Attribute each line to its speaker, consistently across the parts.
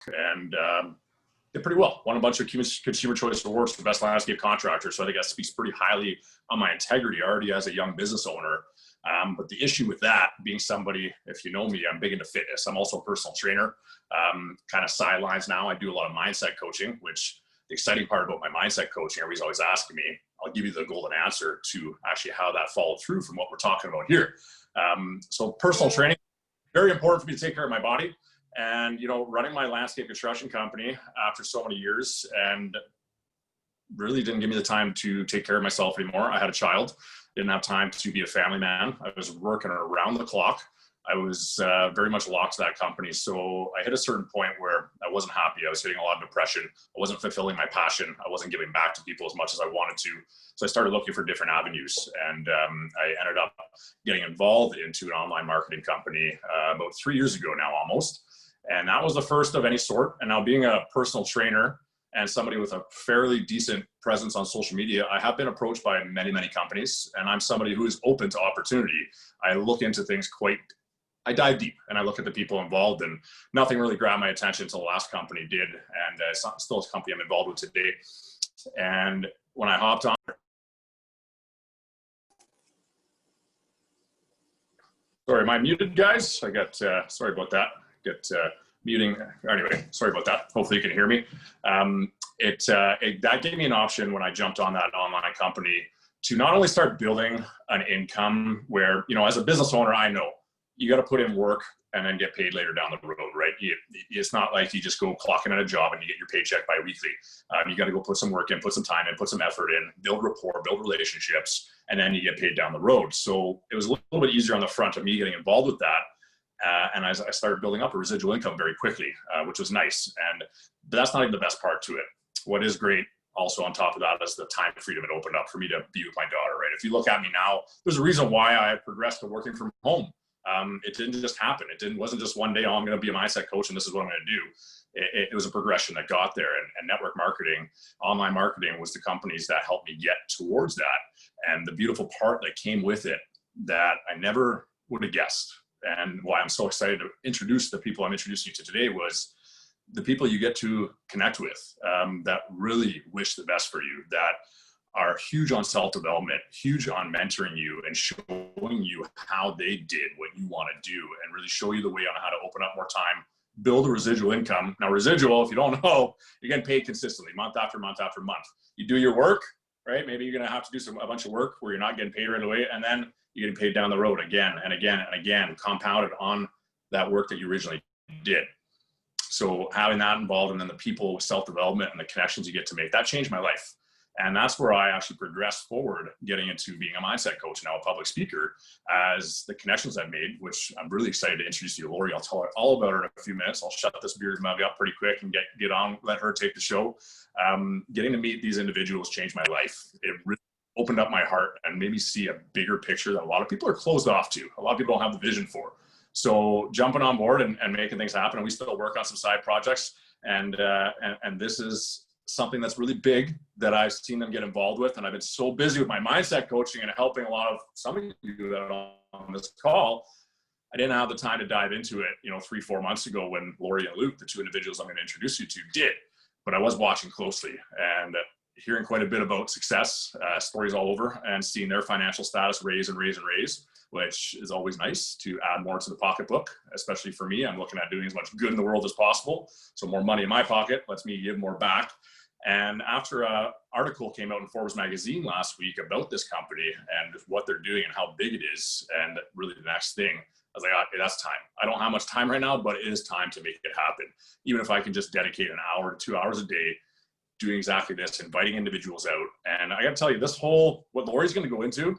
Speaker 1: and did pretty well. Won a bunch of Consumer Choice Awards for Best Landscape Contractor. So I think that speaks pretty highly on my integrity already as a young business owner. But the issue with that, being somebody, if you know me, I'm big into fitness. I'm also a personal trainer, kind of sidelines now. I do a lot of mindset coaching, which the exciting part about my mindset coaching, everybody's always asking me, I'll give you the golden answer to actually how that followed through from what we're talking about here. So personal training, very important for me to take care of my body. And, you know, running my landscape construction company after so many years and really didn't give me the time to take care of myself anymore. I had a child, didn't have time to be a family man. I was working around the clock. I was very much locked to that company. So I hit a certain point where I wasn't happy. I was hitting a lot of depression. I wasn't fulfilling my passion. I wasn't giving back to people as much as I wanted to. So I started looking for different avenues. And I ended up getting involved into an online marketing company about 3 years ago now, almost. And that was the first of any sort. And now being a personal trainer and somebody with a fairly decent presence on social media, I have been approached by many, many companies. And I'm somebody who is open to opportunity. I look into things I dive deep and I look at the people involved, and nothing really grabbed my attention until the last company did. And it's still a company I'm involved with today. And when I hopped on, sorry, am I muted, guys? I got, sorry about that. Muting. Anyway, sorry about that. Hopefully you can hear me. That gave me an option when I jumped on that online company to not only start building an income where, you know, as a business owner, I know you got to put in work and then get paid later down the road, right? It's not like you just go clocking at a job and you get your paycheck bi-weekly. You got to go put some work in, put some time in, put some effort in, build rapport, build relationships, and then you get paid down the road. So it was a little bit easier on the front of me getting involved with that. And I started building up a residual income very quickly, which was nice. And that's not even the best part to it. What is great also on top of that is the time freedom it opened up for me to be with my daughter, right? If you look at me now, there's a reason why I progressed to working from home. It didn't just happen. Wasn't just one day, oh, I'm going to be a mindset coach and this is what I'm going to do. It was a progression that got there. And network marketing, online marketing was the companies that helped me get towards that. And the beautiful part that came with it that I never would have guessed, and why I'm so excited to introduce the people I'm introducing you to today, was the people you get to connect with that really wish the best for you, that are huge on self-development, huge on mentoring you and showing you how they did what you want to do, and really show you the way on how to open up more time, build a residual income. Now, residual, if you don't know, you're getting paid consistently, month after month after month. You do your work, right? Maybe you're going to have to do a bunch of work where you're not getting paid right away, and then you're getting paid down the road again and again and again, compounded on that work that you originally did. So having that involved, and then the people with self-development and the connections you get to make, that changed my life. And that's where I actually progressed forward, getting into being a mindset coach, now a public speaker, as the connections I've made, which I'm really excited to introduce you to Lori. I'll tell her all about her in a few minutes. I'll shut this beard's mug up pretty quick and get on, let her take the show. Getting to meet these individuals changed my life. It really opened up my heart and made me see a bigger picture that a lot of people are closed off to. A lot of people don't have the vision for. So jumping on board and making things happen. And we still work on some side projects. And this is something that's really big that I've seen them get involved with. And I've been so busy with my mindset coaching and helping a lot of some of you that are on this call, I didn't have the time to dive into it, 3-4 months ago when Lori and Luke, the two individuals I'm going to introduce you to, did. But I was watching closely and hearing quite a bit about success stories all over, and seeing their financial status raise and raise and raise, which is always nice to add more to the pocketbook, especially for me. I'm looking at doing as much good in the world as possible. So more money in my pocket lets me give more back. And after an article came out in Forbes magazine last week about this company and what they're doing and how big it is, and really the next thing, I was like, okay, that's time. I don't have much time right now, but it is time to make it happen. Even if I can just dedicate an hour to 2 hours a day doing exactly this, inviting individuals out. And I got to tell you, what Lori's going to go into,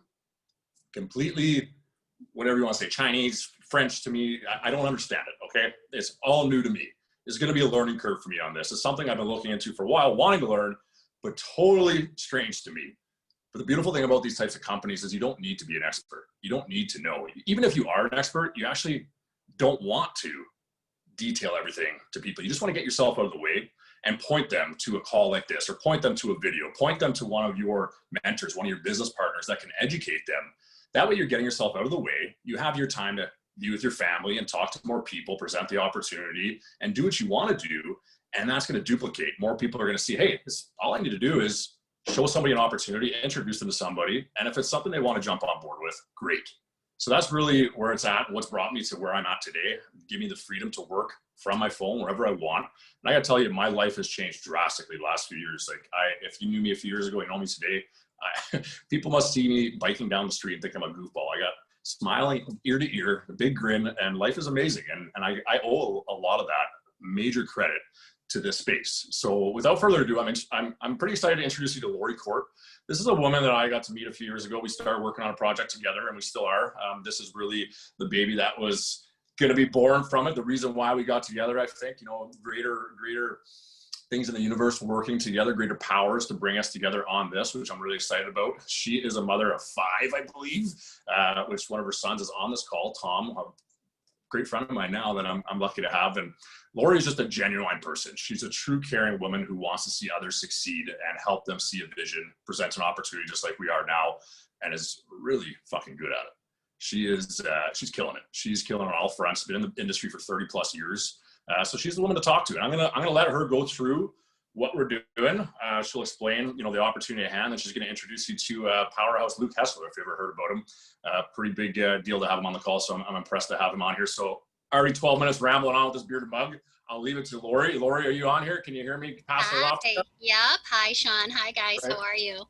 Speaker 1: completely, whatever you want to say, Chinese, French to me, I don't understand it, okay? It's all new to me. There's going to be a learning curve for me on this. It's something I've been looking into for a while, wanting to learn, but totally strange to me. But the beautiful thing about these types of companies is you don't need to be an expert. You don't need to know. Even if you are an expert, you actually don't want to detail everything to people. You just want to get yourself out of the way and point them to a call like this, or point them to a video, point them to one of your mentors, one of your business partners that can educate them. That way you're getting yourself out of the way. You have your time to be with your family and talk to more people, present the opportunity, and do what you want to do. And that's going to duplicate. More people are going to see, hey, all I need to do is show somebody an opportunity, introduce them to somebody. And if it's something they want to jump on board with, great. So that's really where it's at. What's brought me to where I'm at today. Give me the freedom to work from my phone wherever I want. And I got to tell you, my life has changed drastically the last few years. Like if you knew me a few years ago, you know me today, people must see me biking down the street and think I'm a goofball. I got smiling ear to ear, a big grin, and life is amazing. And I owe a lot of that major credit to this space. So without further ado, I'm pretty excited to introduce you to Lori Court. This is a woman that I got to meet a few years ago. We started working on a project together, and we still are. This is really the baby that was going to be born from it. The reason why we got together, I think, greater things in the universe working together, greater powers to bring us together on this, which I'm really excited about. She is a mother of 5, I believe, which one of her sons is on this call, Tom, a great friend of mine now that I'm lucky to have. And Lori is just a genuine person. She's a true caring woman who wants to see others succeed and help them see a vision, present an opportunity just like we are now, and is really fucking good at it. She's killing it. She's killing it on all fronts. Been in the industry for 30 plus years. So she's the woman to talk to. And I'm gonna let her go through what we're doing. She'll explain, the opportunity at hand, and she's going to introduce you to powerhouse Luke Hessler, if you ever heard about him. Pretty big deal to have him on the call, so I'm impressed to have him on here. So already 12 minutes rambling on with this bearded mug. I'll leave it to Lori. Lori, are you on here? Can you hear me? Pass it off.
Speaker 2: Yep. Hi, Sean. Hi, guys. Right. How are you?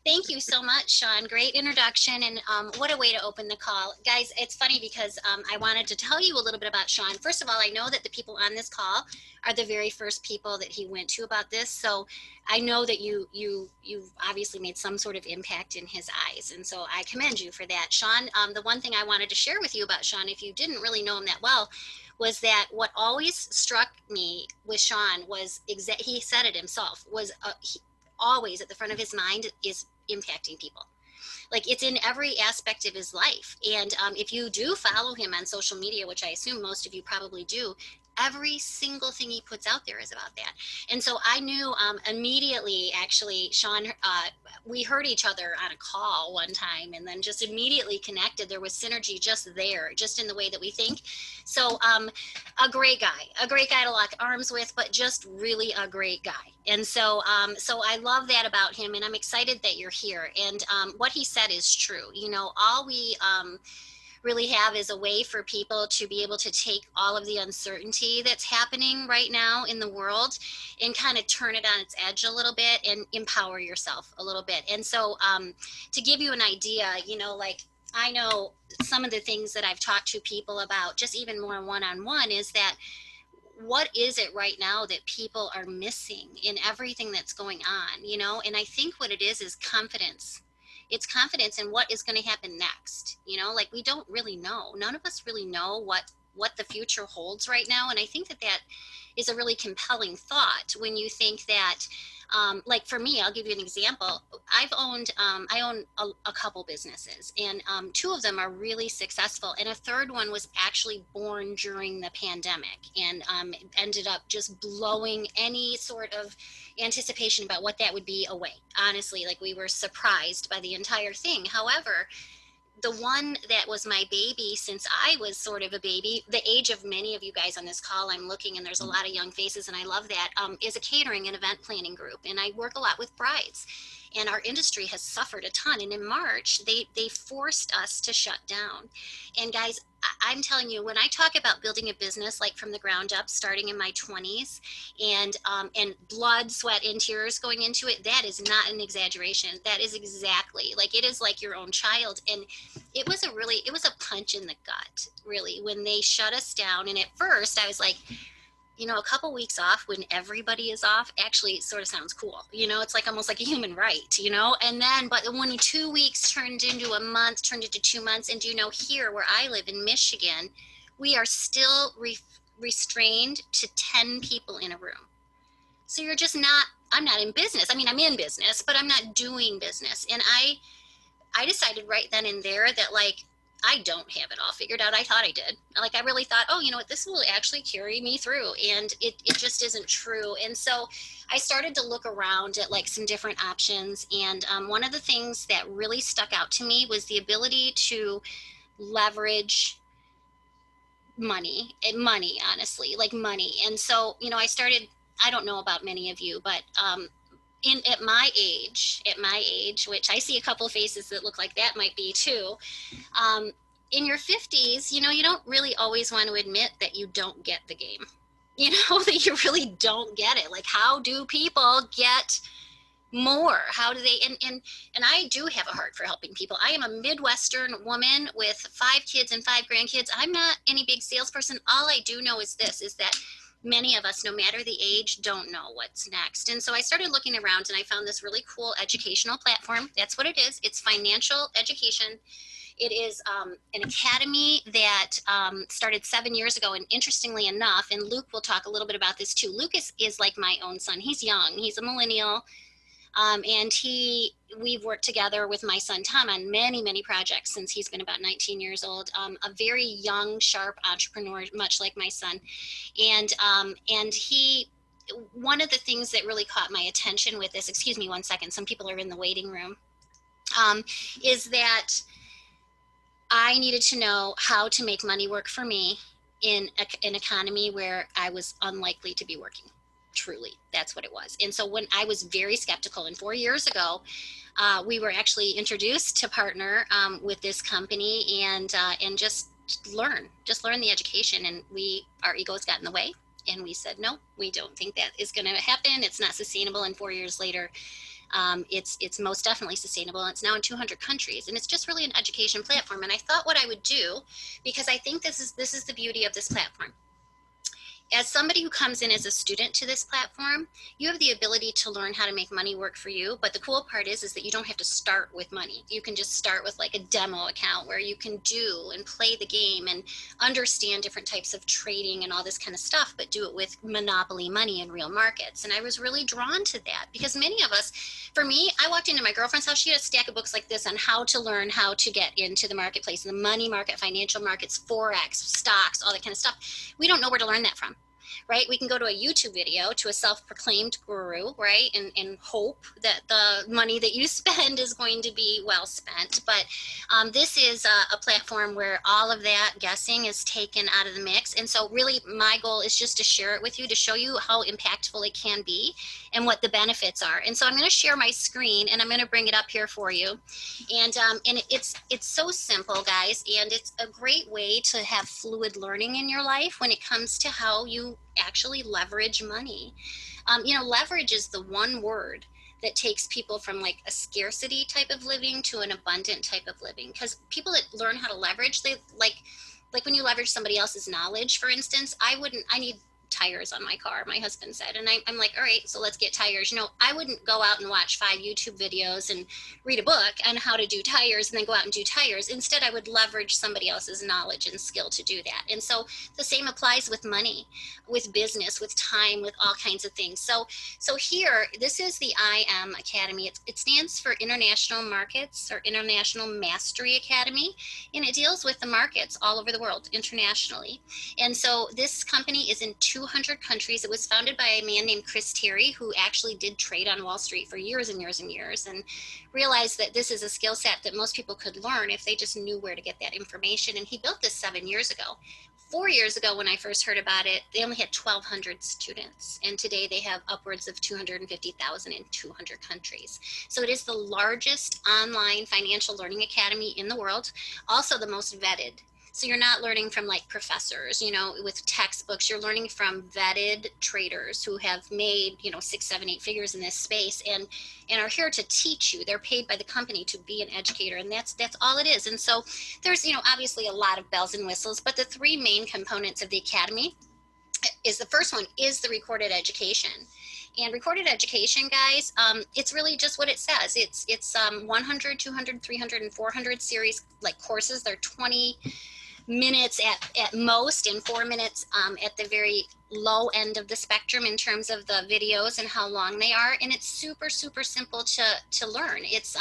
Speaker 2: Thank you so much, Sean. Great introduction, and what a way to open the call. Guys, it's funny because I wanted to tell you a little bit about Sean. First of all, I know that the people on this call are the very first people that he went to about this, so I know that you've obviously made some sort of impact in his eyes, and so I commend you for that. Sean, the one thing I wanted to share with you about Sean, if you didn't really know him that well, was that what always struck me with Sean was, he said it himself, was always at the front of his mind is impacting people. Like, it's in every aspect of his life. And if you do follow him on social media, which I assume most of you probably do, every single thing he puts out there is about that. And so I knew immediately, actually, Sean, we heard each other on a call one time and then just immediately connected. There was synergy just there, just in the way that we think. So a great guy to lock arms with, but just really a great guy. And so so I love that about him, and I'm excited that you're here. And what he said is true. All we really have is a way for people to be able to take all of the uncertainty that's happening right now in the world and kind of turn it on its edge a little bit and empower yourself a little bit. And so to give you an idea, I know some of the things that I've talked to people about, just even more one-on-one, is that what is it right now that people are missing in everything that's going on, and I think what it is confidence. It's confidence in what is going to happen next. We don't really know. None of us really know what the future holds right now. And I think that is a really compelling thought when you think that, like for me, I'll give you an example. I own a couple businesses, and 2 of them are really successful. And a third one was actually born during the pandemic and ended up just blowing any sort of anticipation about what that would be away. Honestly, we were surprised by the entire thing. However, the one that was my baby since I was sort of a baby, the age of many of you guys on this call, I'm looking and there's a lot of young faces, and I love that, is a catering and event planning group. And I work a lot with brides, and our industry has suffered a ton. And in March, they forced us to shut down. And guys, I'm telling you, when I talk about building a business from the ground up, starting in my 20s, and blood, sweat, and tears going into it, that is not an exaggeration. That is exactly, it is like your own child. And it was a punch in the gut, really, when they shut us down. And at first I was like, a couple weeks off when everybody is off actually sort of sounds cool. It's almost like a human right, and then, but when 2 weeks turned into a month, turned into 2 months, and here where I live in Michigan, we are still restrained to 10 people in a room. So you're just I'm not in business. I'm in business, but I'm not doing business. And I decided right then and there that I don't have it all figured out. I thought I did. I really thought, oh, you know what, this will actually carry me through. And it just isn't true. And so I started to look around at some different options. And one of the things that really stuck out to me was the ability to leverage money, honestly, like money. And so, you know, I don't know about many of you, but at my age, which I see a couple of faces that look like that might be too, um, in your 50s, you know, you don't really always want to admit that you don't get the game. You know, that you really don't get it. Like, how do people get more? How do they, and I do have a heart for helping people. I am a Midwestern woman with 5 kids and 5 grandkids. I'm not any big salesperson. All I do know is this, is that many of us, no matter the age, don't know what's next. And so I started looking around and I found this really cool educational platform. That's what it is. It's financial education. It is an academy that started 7 years ago. And interestingly enough, and Luke will talk a little bit about this too, Lucas is like my own son. He's young. He's a millennial. And we've worked together with my son Tom on many, many projects since he's been about 19 years old. A very young, sharp entrepreneur, much like my son. And one of the things that really caught my attention with this, excuse me one second, some people are in the waiting room, is that I needed to know how to make money work for me in an economy where I was unlikely to be working. Truly, that's what it was. And so when I was very skeptical, and 4 years ago, we were actually introduced to partner with this company and just learn the education. And our egos got in the way, and we said, no, we don't think that is going to happen. It's not sustainable. And 4 years later, it's most definitely sustainable. It's now in 200 countries, and it's just really an education platform. And I thought what I would do, because I think this is the beauty of this platform. As somebody who comes in as a student to this platform, you have the ability to learn how to make money work for you. But the cool part is that you don't have to start with money. You can just start with like a demo account where you can do and play the game and understand different types of trading and all this kind of stuff, but do it with monopoly money in real markets. And I was really drawn to that because many of us, for me, I walked into my girlfriend's house. She had a stack of books like this on how to learn how to get into the marketplace, the money market, financial markets, Forex, stocks, all that kind of stuff. We don't know where to learn that from. Right? We can go to a YouTube video to a self-proclaimed guru, right? And hope that the money that you spend is going to be well spent. But this is a platform where all of that guessing is taken out of the mix. And so really my goal is just to share it with you, to show you how impactful it can be and what the benefits are. And so I'm going to share my screen and I'm going to bring it up here for you. And it's so simple, guys. And it's a great way to have fluid learning in your life when it comes to how you actually leverage money. You know, leverage is the one word that takes people from like a scarcity type of living to an abundant type of living. Because people that learn how to leverage, they like when you leverage somebody else's knowledge, for instance, I need tires on my car, my husband said. And I'm like, all right, so let's get tires. You know, I wouldn't go out and watch 5 YouTube videos and read a book on how to do tires and then go out and do tires. Instead, I would leverage somebody else's knowledge and skill to do that. And so the same applies with money, with business, with time, with all kinds of things. So here, this is the IM Academy. It stands for International Markets or International Mastery Academy, and it deals with the markets all over the world internationally. And so this company is in 200 countries. It was founded by a man named Chris Terry, who actually did trade on Wall Street for years and years and years, and realized that this is a skill set that most people could learn if they just knew where to get that information. And he built this 7 years ago. 4 years ago, when I first heard about it, they only had 1,200 students. And today they have upwards of 250,000 in 200 countries. So it is the largest online financial learning academy in the world, also the most vetted. So you're not learning from like professors, you know, with textbooks. You're learning from vetted traders who have made, you know, 6, 7, 8 figures in this space and are here to teach you. They're paid by the company to be an educator, and that's all it is. And so there's, you know, obviously a lot of bells and whistles, but the 3 main components of the academy is, the first one is the recorded education. And recorded education, guys, it's really just what it says. It's 100, 200, 300, and 400 series like courses. They're 20 minutes at most and 4 minutes at the very low end of the spectrum in terms of the videos and how long they are. And it's super, super simple to learn. It's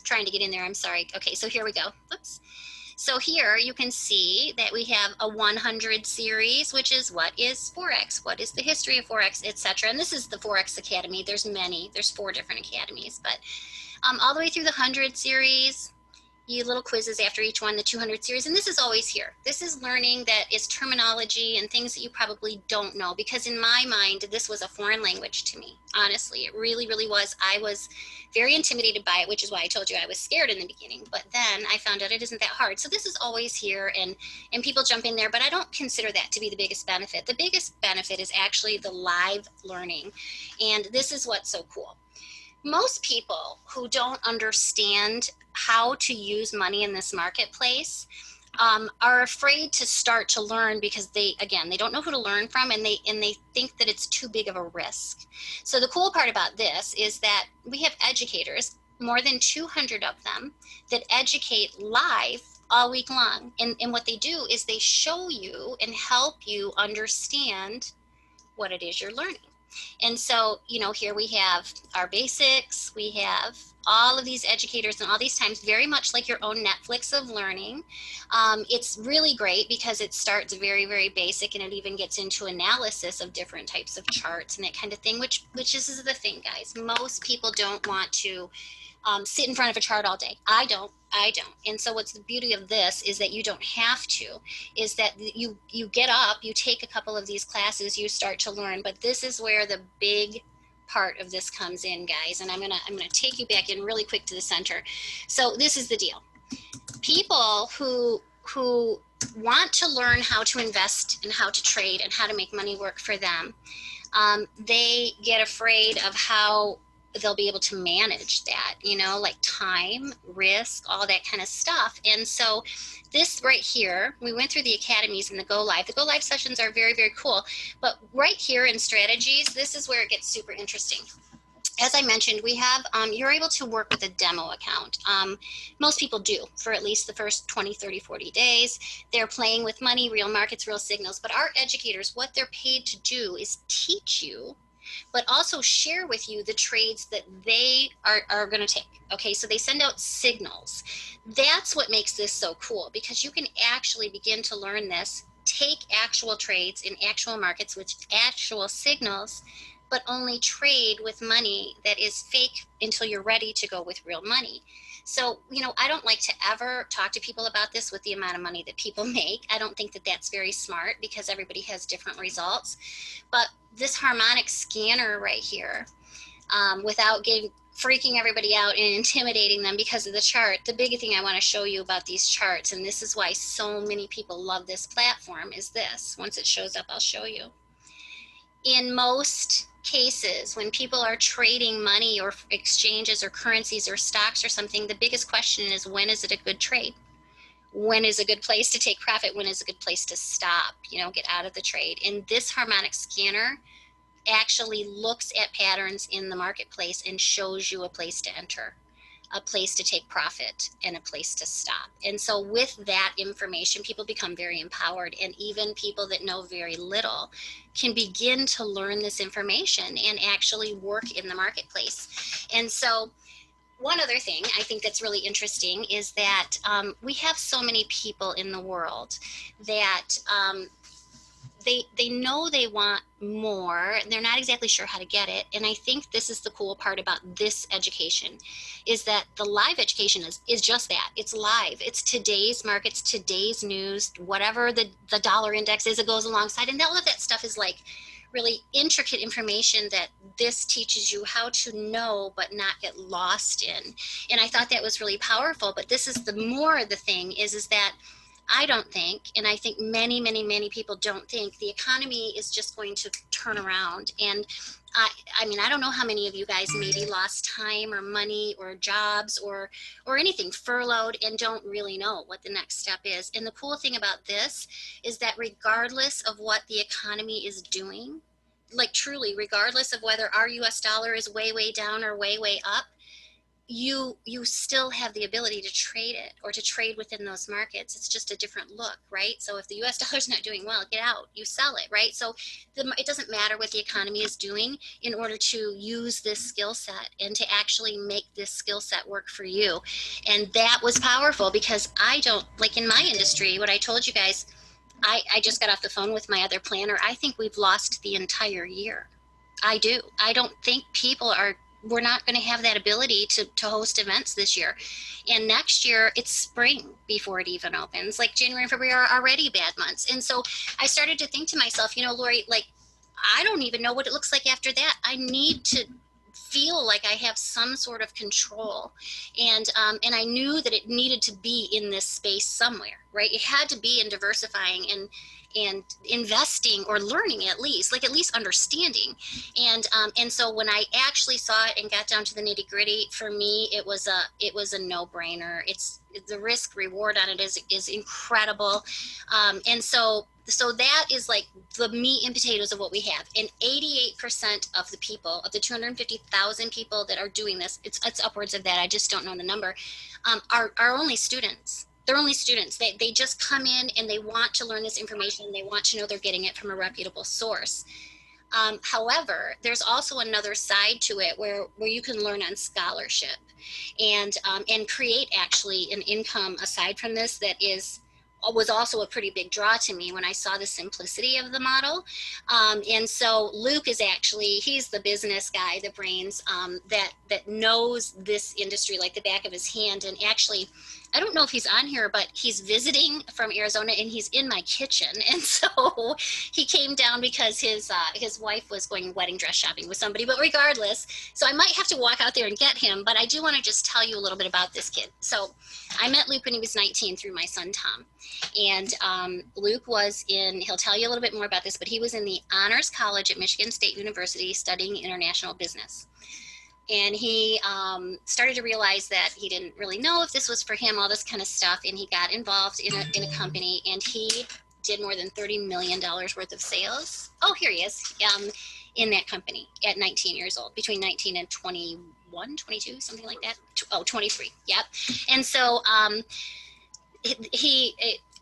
Speaker 2: trying to get in there. I'm sorry. Okay, so here we go. Oops. So here you can see that we have a 100 series, which is what is Forex, what is the history of Forex, etc. And this is the Forex Academy. There's 4 different academies, but all the way through the 100 series, little quizzes after each one, the 200 series. And this is always here. This is learning that is terminology and things that you probably don't know, because in my mind, this was a foreign language to me. Honestly, it really, really was. I was very intimidated by it, which is why I told you I was scared in the beginning. But then I found out it isn't that hard. So this is always here, and people jump in there, but I don't consider that to be the biggest benefit. The biggest benefit is actually the live learning. And this is what's so cool. Most people who don't understand how to use money in this marketplace are afraid to start to learn, because they don't know who to learn from, and they think that it's too big of a risk. So the cool part about this is that we have educators, more than 200 of them, that educate live all week long. And what they do is they show you and help you understand what it is you're learning. And so, here we have our basics, we have all of these educators and all these times, very much like your own Netflix of learning. It's really great because it starts very, very basic, and it even gets into analysis of different types of charts and that kind of thing, which is the thing, guys. Most people don't want to sit in front of a chart all day. I don't. And so what's the beauty of this is that you don't have to, is that you get up, you take a couple of these classes, you start to learn. But this is where the big part of this comes in, guys. And I'm gonna take you back in really quick to the center. So this is the deal. People who want to learn how to invest and how to trade and how to make money work for them, they get afraid of how they'll be able to manage that, like time, risk, all that kind of stuff. And so this right here, we went through the academies and the Go Live. The Go Live sessions are very, very cool. But right here in strategies, this is where it gets super interesting. As I mentioned, we have, you're able to work with a demo account. Most people do for at least the first 20, 30, 40 days. They're playing with money, real markets, real signals. But our educators, what they're paid to do is teach you, but also share with you the trades that they are going to take. Okay, so they send out signals. That's what makes this so cool, because you can actually begin to learn this, take actual trades in actual markets with actual signals, but only trade with money that is fake until you're ready to go with real money. So, I don't like to ever talk to people about this with the amount of money that people make. I don't think that that's very smart, because everybody has different results. But this harmonic scanner right here, without freaking everybody out and intimidating them because of the chart, the big thing I want to show you about these charts, and this is why so many people love this platform, is this. Once it shows up, I'll show you. In most cases, when people are trading money or exchanges or currencies or stocks or something, the biggest question is, when is it a good trade? When is a good place to take profit? When is a good place to stop, get out of the trade? And this harmonic scanner actually looks at patterns in the marketplace and shows you a place to enter, a place to take profit, and a place to stop. And so with that information, people become very empowered, and even people that know very little can begin to learn this information and actually work in the marketplace. And so one other thing I think that's really interesting is that we have so many people in the world that they know they want more. They're not exactly sure how to get it. And I think this is the cool part about this education, is that the live education is just that. It's live. It's today's markets, today's news, whatever the dollar index is, it goes alongside. And all of that stuff is like really intricate information that this teaches you how to know but not get lost in. And I thought that was really powerful. But this is the thing is that I don't think, and I think many, many, many people don't think, the economy is just going to turn around. And I mean, I don't know how many of you guys maybe lost time or money or jobs or anything, furloughed, and don't really know what the next step is. And the cool thing about this is that regardless of what the economy is doing, like truly, regardless of whether our US dollar is way, way down or way, way up, you still have the ability to trade it or to trade within those markets. It's just a different look, right? So if the US dollar is not doing well, get out, you sell it, right? So it doesn't matter what the economy is doing in order to use this skill set and to actually make this skill set work for you. And that was powerful, because I don't, like in my industry, what I told you guys, I just got off the phone with my other planner. I think we've lost the entire year. I do. I don't think people are we're not going to have that ability to host events this year. And next year it's spring before it even opens. Like January and February are already bad months. And so I started to think to myself, you know, Lori, like, I don't even know what it looks like after that. I need to feel like I have some sort of control. And I knew that it needed to be in this space somewhere, right? It had to be in diversifying and investing or learning, at least understanding. And so when I actually saw it and got down to the nitty gritty, for me, it was a no-brainer. It's the risk reward on it is incredible. And so that is like the meat and potatoes of what we have. And 88% of the people, of the 250,000 people that are doing this, it's upwards of that, I just don't know the number, are only students. They're only students. They just come in and they want to learn this information. They want to know they're getting it from a reputable source. However, there's also another side to it where you can learn on scholarship and create actually an income aside from this that was also a pretty big draw to me when I saw the simplicity of the model. And so Luke is actually, he's the business guy, the brains, that knows this industry like the back of his hand. And actually, I don't know if he's on here, but he's visiting from Arizona and he's in my kitchen. And so he came down because his wife was going wedding dress shopping with somebody, but regardless, so I might have to walk out there and get him, but I do want to just tell you a little bit about this kid. So I met Luke when he was 19 through my son, Tom. And Luke was he'll tell you a little bit more about this, but he was in the Honors College at Michigan State University studying international business. And he started to realize that he didn't really know if this was for him, all this kind of stuff. And he got involved in a company, and he did more than $30 million worth of sales. Oh, here he is, in that company at 19 years old, between 19 and 21, 22, something like that. 23. Yep. And so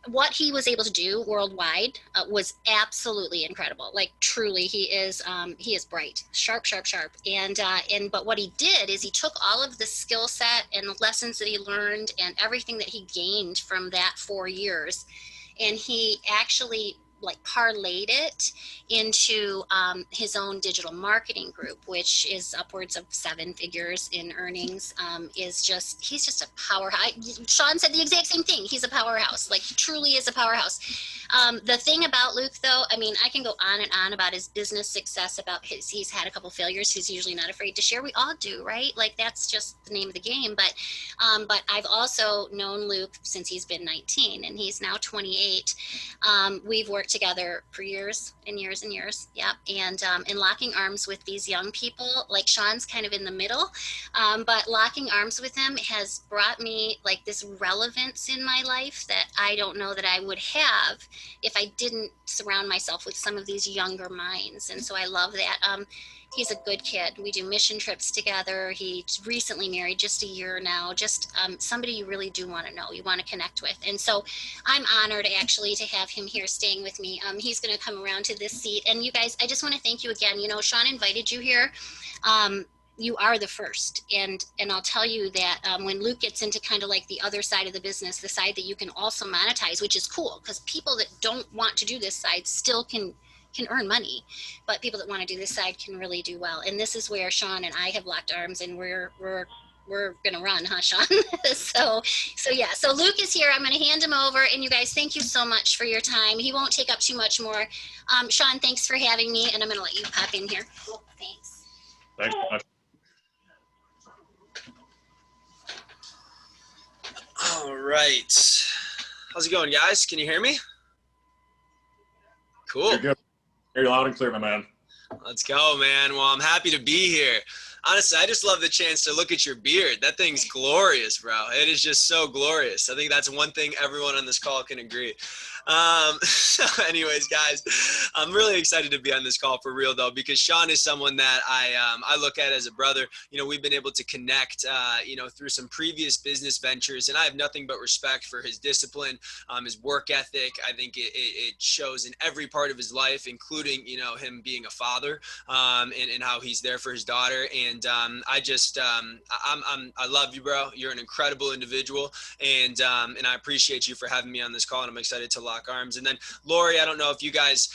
Speaker 2: what he was able to do worldwide was absolutely incredible. Like truly, he is bright, sharp. But what he did is he took all of the skill set and the lessons that he learned and everything that he gained from that 4 years, and he actually like parlayed it into his own digital marketing group, which is upwards of 7 figures in earnings. He's just a powerhouse. Sean said the exact same thing. He's a powerhouse, like truly is a powerhouse. The thing about Luke, though, I mean, I can go on and on about his business success, about he's had a couple failures. He's usually not afraid to share. We all do, right? Like that's just the name of the game. But I've also known Luke since he's been 19 and he's now 28. We've worked together for years and years and years. Yeah. And locking arms with these young people, like Sean's kind of in the middle, but locking arms with him has brought me like this relevance in my life that I don't know that I would have if I didn't surround myself with some of these younger minds. And so I love that. He's a good kid. We do mission trips together. He's recently married, just a year now, just somebody you really do want to know, you want to connect with. And so I'm honored actually to have him here staying with me. He's going to come around to this seat. And you guys, I just want to thank you again. You know, Sean invited you here. You are the first. And I'll tell you that when Luke gets into kind of like the other side of the business, the side that you can also monetize, which is cool because people that don't want to do this side still can earn money, but people that want to do this side can really do well. And this is where Sean and I have locked arms, and we're gonna run, huh, Sean? so yeah. So Luke is here. I'm gonna hand him over, and you guys, thank you so much for your time. He won't take up too much more. Sean, thanks for having me, and I'm gonna let you pop in here. Cool. Thanks.
Speaker 1: Thanks so much.
Speaker 3: All right. How's it going, guys? Can you hear me? Cool.
Speaker 1: You're good. Hear you loud and clear, my man.
Speaker 3: Let's go, man. Well, I'm happy to be here. Honestly, I just love the chance to look at your beard. That thing's glorious, bro. It is just so glorious. I think that's one thing everyone on this call can agree. So anyways, guys, I'm really excited to be on this call for real though, because Sean is someone that I look at as a brother. You know, we've been able to connect, you know, through some previous business ventures, and I have nothing but respect for his discipline, his work ethic. I think it shows in every part of his life, including, you know, him being a father, and how he's there for his daughter. And I love you, bro. You're an incredible individual, and I appreciate you for having me on this call, and I'm excited to lock lock arms. And then Lori, I don't know if you guys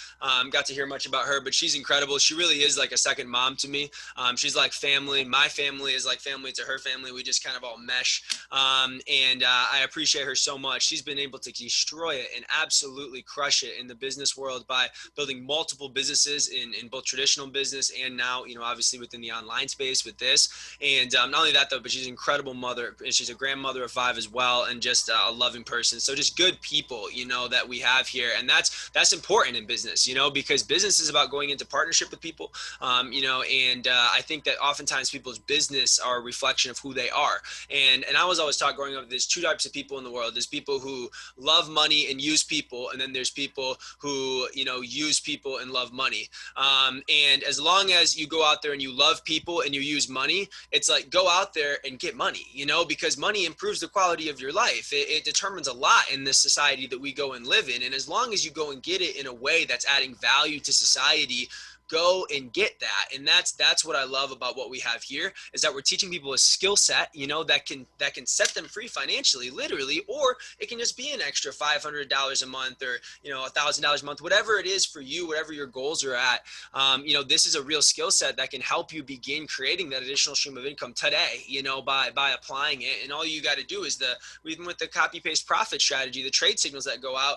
Speaker 3: got to hear much about her, but she's incredible. She really is like a second mom to me. She's like family. My family is like family to her family. We just kind of all mesh. And I appreciate her so much. She's been able to destroy it and absolutely crush it in the business world by building multiple businesses in both traditional business and now, you know, obviously within the online space with this. And not only that though, but she's an incredible mother. She's a grandmother of 5 as well, and just a loving person. So just good people, you know, that we have here. And that's important in business, you know, because business is about going into partnership with people, you know, and I think that oftentimes people's business are a reflection of who they are. And I was always taught growing up, there's 2 types of people in the world. There's people who love money and use people. And then there's people who, you know, use people and love money. And as long as you go out there and you love people and you use money, it's like, go out there and get money, you know, because money improves the quality of your life. It determines a lot in this society that we go and live in. And as long as you go and get it in a way that's adding value to society, go and get that. And that's what I love about what we have here, is that we're teaching people a skill set, you know, that can set them free financially, literally, or it can just be an extra $500 a month, or, you know, $1,000 a month, whatever it is for you, whatever your goals are at. You know, this is a real skill set that can help you begin creating that additional stream of income today, you know, by applying it. And all you got to do is even with the copy paste profit strategy, the trade signals that go out,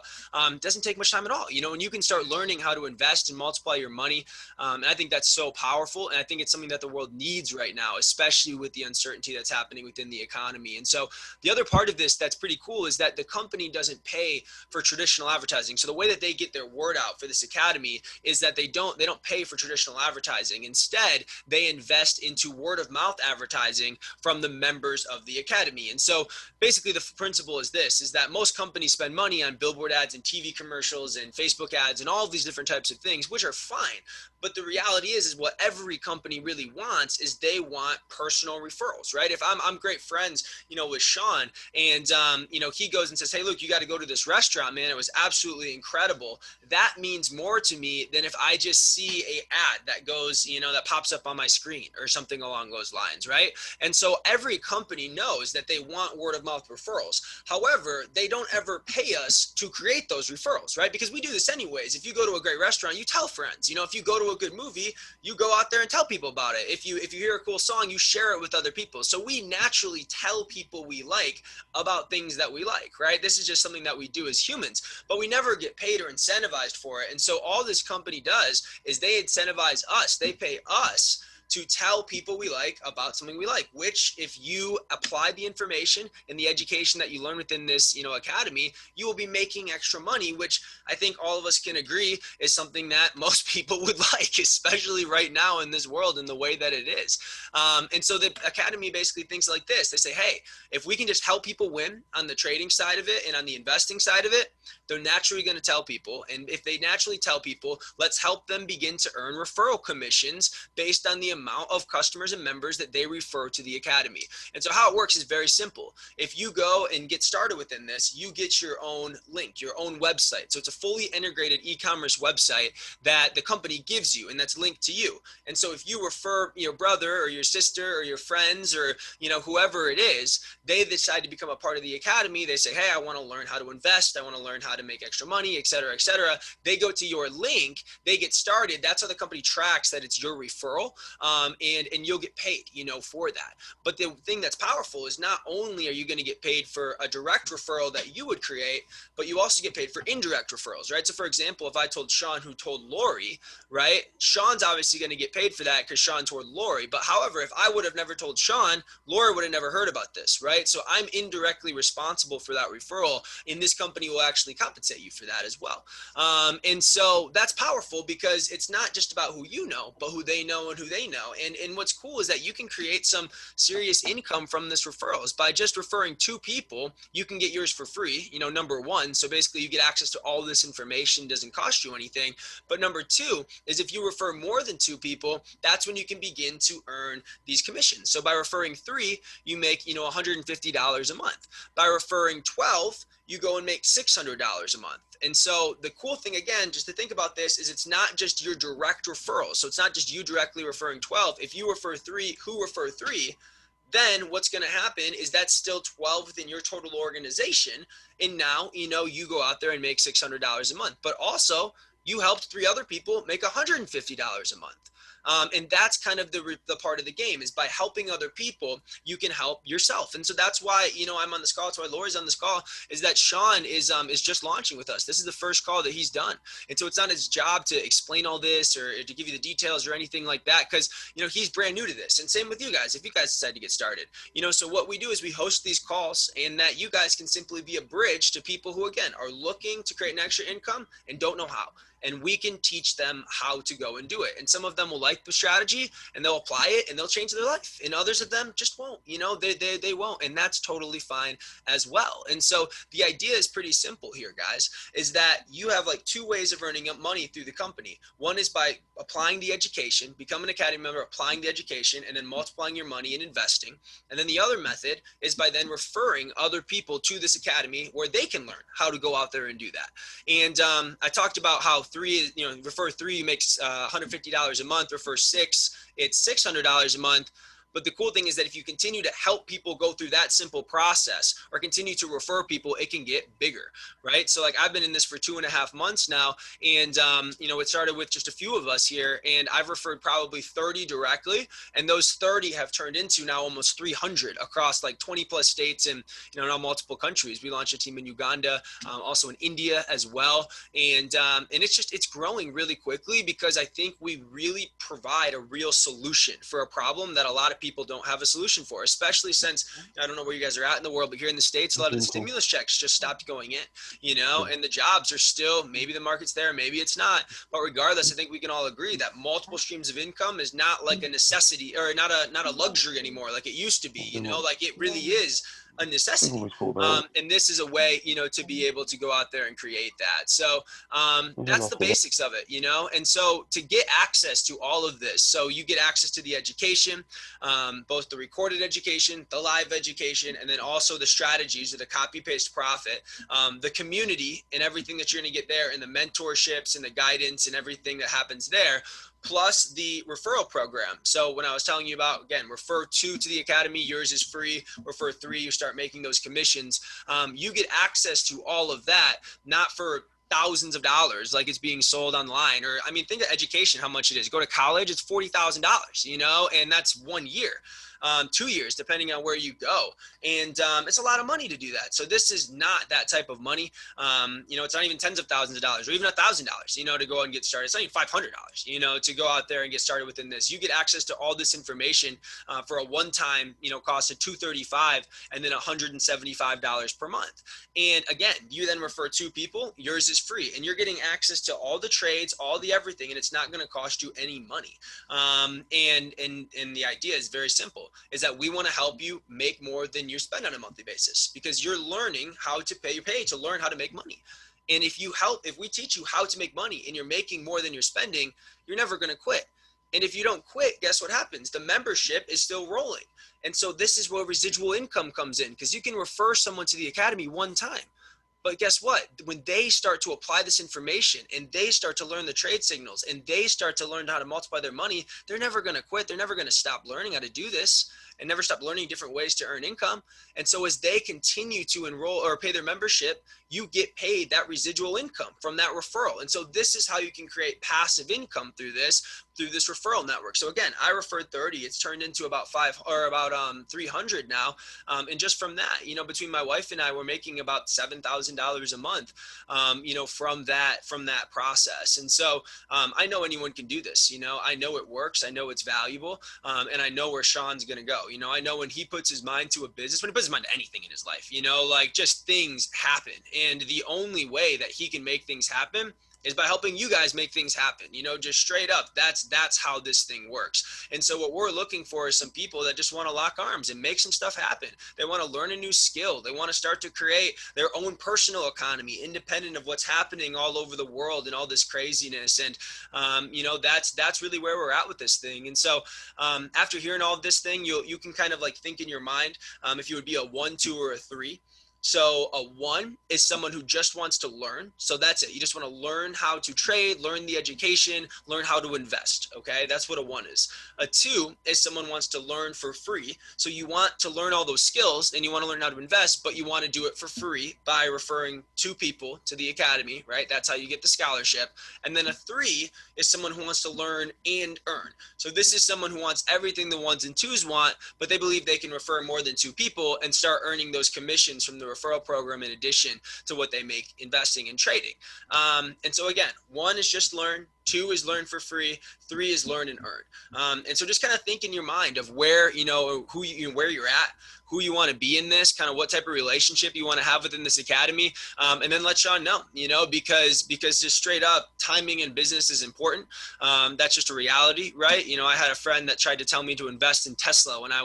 Speaker 3: doesn't take much time at all, you know, and you can start learning how to invest and multiply your money. And I think that's so powerful. And I think it's something that the world needs right now, especially with the uncertainty that's happening within the economy. And so the other part of this that's pretty cool is that the company doesn't pay for traditional advertising. So the way that they get their word out for this academy is that they don't pay for traditional advertising. Instead, they invest into word of mouth advertising from the members of the academy. And so basically the principle is this, is that most companies spend money on billboard ads and TV commercials and Facebook ads and all of these different types of things, which are fine. But the reality is what every company really wants is they want personal referrals, right? If I'm great friends, you know, with Sean, and you know, he goes and says, hey, look, you got to go to this restaurant, man. It was absolutely incredible. That means more to me than if I just see a ad that goes, you know, that pops up on my screen or something along those lines, right? And so every company knows that they want word of mouth referrals. However, they don't ever pay us to create those referrals, right? Because we do this anyways. If you go to a great restaurant, you tell friends. You know, if you go to a good movie, you go out there and tell people about it. If you hear a cool song, you share it with other people. So we naturally tell people we like about things that we like, right? This is just something that we do as humans, but we never get paid or incentivized for it. And so all this company does is they incentivize us. They pay us to tell people we like about something we like, which if you apply the information and the education that you learn within this, you know, academy, you will be making extra money, which I think all of us can agree is something that most people would like, especially right now in this world and the way that it is. And so the academy basically thinks like this. They say, hey, if we can just help people win on the trading side of it and on the investing side of it, they're naturally going to tell people. And if they naturally tell people, let's help them begin to earn referral commissions based on the amount of customers and members that they refer to the academy. And so how it works is very simple. If you go and get started within this, you get your own link, your own website. So it's a fully integrated e-commerce website that the company gives you, and that's linked to you. And so if you refer your brother or your sister or your friends or, you know, whoever it is, they decide to become a part of the academy. They say, hey, I want to learn how to invest. I want to learn how to make extra money, et cetera, et cetera. They go to your link, they get started. That's how the company tracks that it's your referral. And you'll get paid, you know, for that. But the thing that's powerful is not only are you going to get paid for a direct referral that you would create, but you also get paid for indirect referrals, right? So for example, if I told Sean who told Lori, right? Sean's obviously going to get paid for that because Sean told Lori. But however, if I would have never told Sean, Lori would have never heard about this, right? So I'm indirectly responsible for that referral, and this company will actually compensate you for that as well. And so that's powerful because it's not just about who you know, but who they know and who they know. And what's cool is that you can create some serious income from this referrals. By just referring 2 people, you can get yours for free, you know, number 1. So basically you get access to all this information, doesn't cost you anything. But number 2 is if you refer more than 2 people, that's when you can begin to earn these commissions. So by referring 3, you make, you know, $150 a month. By referring 12, you go and make $600 a month. And so the cool thing, again, just to think about this, is it's not just your direct referrals. So it's not just you directly referring 12. If you refer 3, who refer 3, then what's going to happen is that's still 12 within your total organization. And now, you go out there and make $600 a month, but also you helped 3 other people make $150 a month. And that's kind of the part of the game, is by helping other people, you can help yourself. And so that's why, I'm on this call. That's why Lori's on this call, is that Sean is just launching with us. This is the first call that he's done. And so it's not his job to explain all this or to give you the details or anything like that, because, he's brand new to this. And same with you guys, if you guys decide to get started, so what we do is we host these calls, and that you guys can simply be a bridge to people who, again, are looking to create an extra income and don't know how. And we can teach them how to go and do it. And some of them will like the strategy and they'll apply it and they'll change their life. And others of them just won't, they won't. And that's totally fine as well. And so the idea is pretty simple here, guys, is that you have like 2 ways of earning money through the company. One is by applying the education, become an Academy member, applying the education, and then multiplying your money and investing. And then the other method is by then referring other people to this Academy where they can learn how to go out there and do that. And I talked about how refer 3 makes $150 a month, refer 6, it's $600 a month. But the cool thing is that if you continue to help people go through that simple process or continue to refer people, it can get bigger, right? So like I've been in this for 2.5 months now, and it started with just a few of us here, and I've referred probably 30 directly, and those 30 have turned into now almost 300 across like 20 plus states and now multiple countries. We launched a team in Uganda, also in India as well, and it's growing really quickly because I think we really provide a real solution for a problem that a lot of people don't have a solution for, especially since I don't know where you guys are at in the world, but here in the States, a lot of the stimulus checks just stopped going in, and the jobs are still, maybe the market's there, maybe it's not. But regardless, I think we can all agree that multiple streams of income is not like a necessity or not a luxury anymore like it used to be, like it really is a necessity. And this is a way, to be able to go out there and create that. So that's the basics of it, and so to get access to all of this, so you get access to the education, both the recorded education, the live education, and then also the strategies of the copy paste profit, the community and everything that you're going to get there, and the mentorships and the guidance and everything that happens there, plus the referral program. So when I was telling you about, again, refer 2 to the Academy, yours is free. Refer 3, you start making those commissions. You get access to all of that, not for thousands of dollars like it's being sold online. Or I mean, think of education, how much it is. Go to college, it's $40,000, and that's 1 year. 2 years, depending on where you go. And it's a lot of money to do that. So this is not that type of money. It's not even tens of thousands of dollars or even $1,000, to go and get started. It's not even $500, to go out there and get started within this. You get access to all this information for a one-time, cost of $235 and then $175 per month. And again, you then refer 2 people, yours is free, and you're getting access to all the trades, all the everything, and it's not going to cost you any money. And the idea is very simple, is that we want to help you make more than you spend on a monthly basis, because you're learning how to pay. You pay to learn how to make money. And if we teach you how to make money and you're making more than you're spending, you're never going to quit. And if you don't quit, guess what happens? The membership is still rolling. And so this is where residual income comes in, because you can refer someone to the Academy one time. But guess what? When they start to apply this information and they start to learn the trade signals and they start to learn how to multiply their money, they're never going to quit. They're never going to stop learning how to do this and never stop learning different ways to earn income. And so as they continue to enroll or pay their membership, you get paid that residual income from that referral. And so this is how you can create passive income through this referral network. So again, I referred 30, it's turned into about 300 now. And just from that, between my wife and I, we're making about $7,000 a month, from that process. And so I know anyone can do this. I know it works. I know it's valuable. And I know where Sean's going to go. I know when he puts his mind to a business, when he puts his mind to anything in his life, like just things happen. And the only way that he can make things happen is by helping you guys make things happen, just straight up. That's how this thing works. And so what we're looking for is some people that just want to lock arms and make some stuff happen. They want to learn a new skill. They want to start to create their own personal economy, independent of what's happening all over the world and all this craziness. And, that's really where we're at with this thing. And so after hearing all of this thing, you can kind of like think in your mind, if you would be a 1, 2, or a 3. So a 1 is someone who just wants to learn. So that's it. You just want to learn how to trade, learn the education, learn how to invest. Okay. That's what a 1 is. A 2 is someone who wants to learn for free. So you want to learn all those skills and you want to learn how to invest, but you want to do it for free by referring 2 people to the academy, right? That's how you get the scholarship. And then a 3 is someone who wants to learn and earn. So this is someone who wants everything the 1s and 2s want, but they believe they can refer more than 2 people and start earning those commissions from the referral program in addition to what they make investing and trading. And so again, 1 is just learn, 2 is learn for free, 3 is learn and earn. And so just kind of think in your mind of where, where you're at, who you want to be in this, kind of what type of relationship you want to have within this academy. And then let Sean know, because just straight up, timing in business is important. That's just a reality, right? I had a friend that tried to tell me to invest in Tesla when I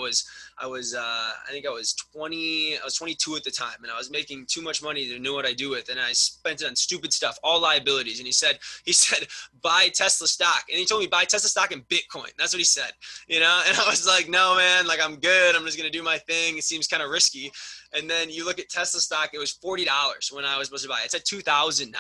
Speaker 3: think I was 22 at the time, and I was making too much money to know what I do with, and I spent it on stupid stuff, all liabilities. And he said, buy Tesla stock, and he told me buy Tesla stock in Bitcoin. That's what he said, and I was like, no, man, like I'm good. I'm just gonna do my thing. It seems kind of risky. And then you look at Tesla stock, it was $40 when I was supposed to buy it. It's at $2,000 now.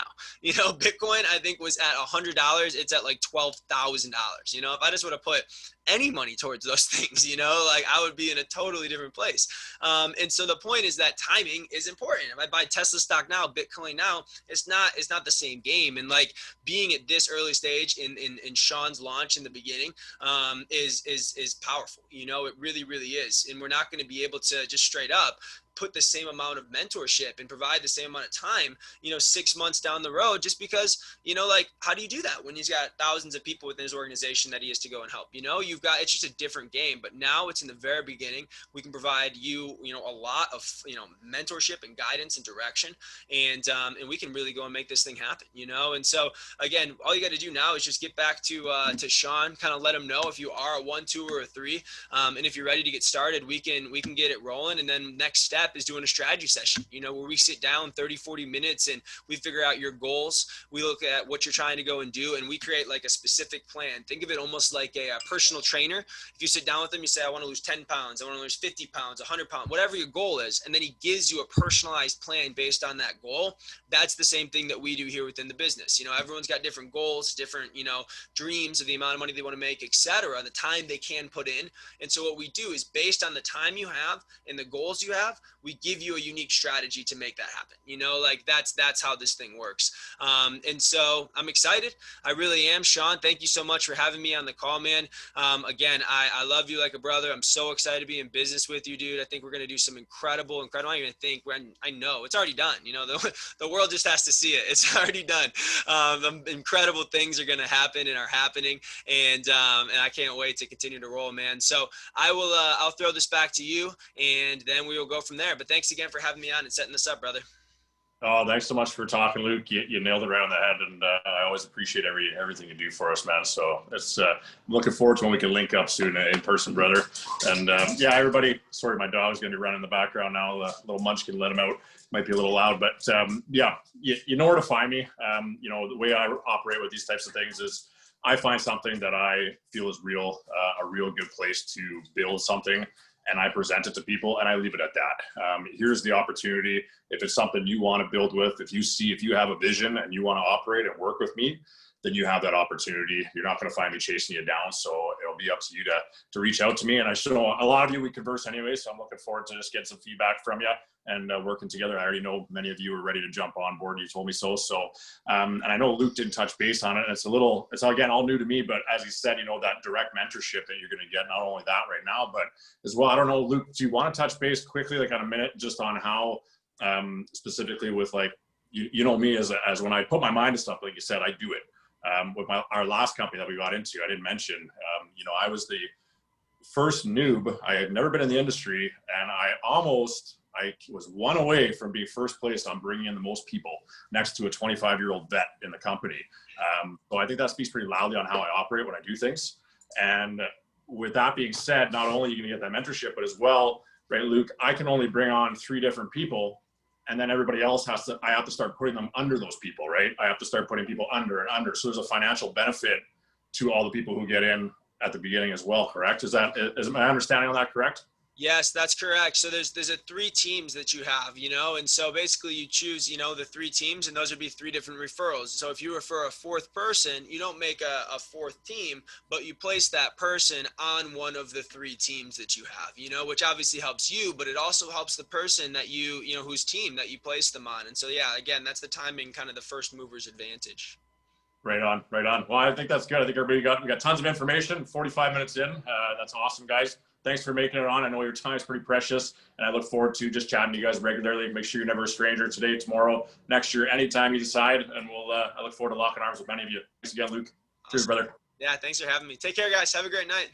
Speaker 3: Bitcoin, I think, was at $100. It's at like $12,000. If I just would have put any money towards those things, like I would be in a totally different place. And so the point is that timing is important. If I buy Tesla stock now, Bitcoin now, it's not the same game. And like being at this early stage in Sean's launch in the beginning is powerful. It really, really is. And we're not going to be able to just straight up put the same amount of mentorship and provide the same amount of time, 6 months down the road, just because, like, how do you do that when he's got thousands of people within his organization that he has to go and help? It's just a different game. But now it's in the very beginning. We can provide you, a lot of, mentorship and guidance and direction, and we can really go and make this thing happen, And so again, all you got to do now is just get back to Sean, kind of let him know if you are a 1, 2, or a 3, and if you're ready to get started, we can get it rolling. And then next step is doing a strategy session, where we sit down 30, 40 minutes and we figure out your goals. We look at what you're trying to go and do, and we create like a specific plan. Think of it almost like a personal trainer. If you sit down with him, you say, I want to lose 10 pounds, I want to lose 50 pounds, 100 pounds, whatever your goal is. And then he gives you a personalized plan based on that goal. That's the same thing that we do here within the business. Everyone's got different goals, different, dreams of the amount of money they want to make, etc., the time they can put in. And so what we do is based on the time you have and the goals you have, we give you a unique strategy to make that happen. That's how this thing works. And so I'm excited. I really am. Sean, thank you so much for having me on the call, man. Again, I love you like a brother. I'm so excited to be in business with you, dude. I think we're going to do some incredible, I don't even think, I know it's already done. The world just has to see it. It's already done. Incredible things are going to happen and are happening. And I can't wait to continue to roll, man. So I'll throw this back to you, and then we will go from there. But thanks again for having me on and setting this up, brother.
Speaker 1: Oh, thanks so much for talking, Luke. You nailed it right on the head, and I always appreciate everything you do for us, man. So I'm looking forward to when we can link up soon in person, brother. And everybody, sorry, my dog's going to be running in the background now. Little Munchkin, let him out. Might be a little loud, but you know where to find me. The way I operate with these types of things is I find something that I feel is real, a real good place to build something, and I present it to people, and I leave it at that. Here's the opportunity. If it's something you want to build with, if you have a vision and you want to operate and work with me, then you have that opportunity. You're not going to find me chasing you down. So it'll be up to you to reach out to me. And I know a lot of you, we converse anyway. So I'm looking forward to just getting some feedback from you and working together. I already know many of you are ready to jump on board. You told me so. So, and I know Luke didn't touch base on it. It's again, all new to me, but as he said, that direct mentorship that you're going to get, not only that right now, but as well, I don't know, Luke, do you want to touch base quickly, like on a minute, just on how, specifically with like, you know me as when I put my mind to stuff, like you said, I do it. With our last company that we got into, I didn't mention, I was the first noob. I had never been in the industry, and I was one away from being first place on bringing in the most people next to a 25-year-old vet in the company. So I think that speaks pretty loudly on how I operate when I do things. And with that being said, not only are you going to get that mentorship, but as well, right, Luke, I can only bring on 3 different people. And then everybody else I have to start putting them under those people, right? I have to start putting people under and under. So there's a financial benefit to all the people who get in at the beginning as well, correct? Is my understanding on that correct?
Speaker 3: Yes, that's correct. So there's a three teams that you have, you know, and so basically you choose, you know, the three teams, and those would be three different referrals. So if you refer a fourth person, you don't make a fourth team, but you place that person on one of the three teams that you have, you know, which obviously helps you, but it also helps the person that you know, whose team that you place them on. And so, yeah, again, that's the timing, kind of the first mover's advantage.
Speaker 1: Right on, right on. Well, I think that's good. I think we got tons of information. 45 minutes in. That's awesome, guys. Thanks for making it on. I know your time is pretty precious, and I look forward to just chatting to you guys regularly. Make sure you're never a stranger today, tomorrow, next year, anytime you decide. And I look forward to locking arms with many of you. Thanks again, Luke. Cheers,
Speaker 3: Awesome.
Speaker 1: brother.
Speaker 3: Yeah, thanks for having me. Take care, guys. Have a great night.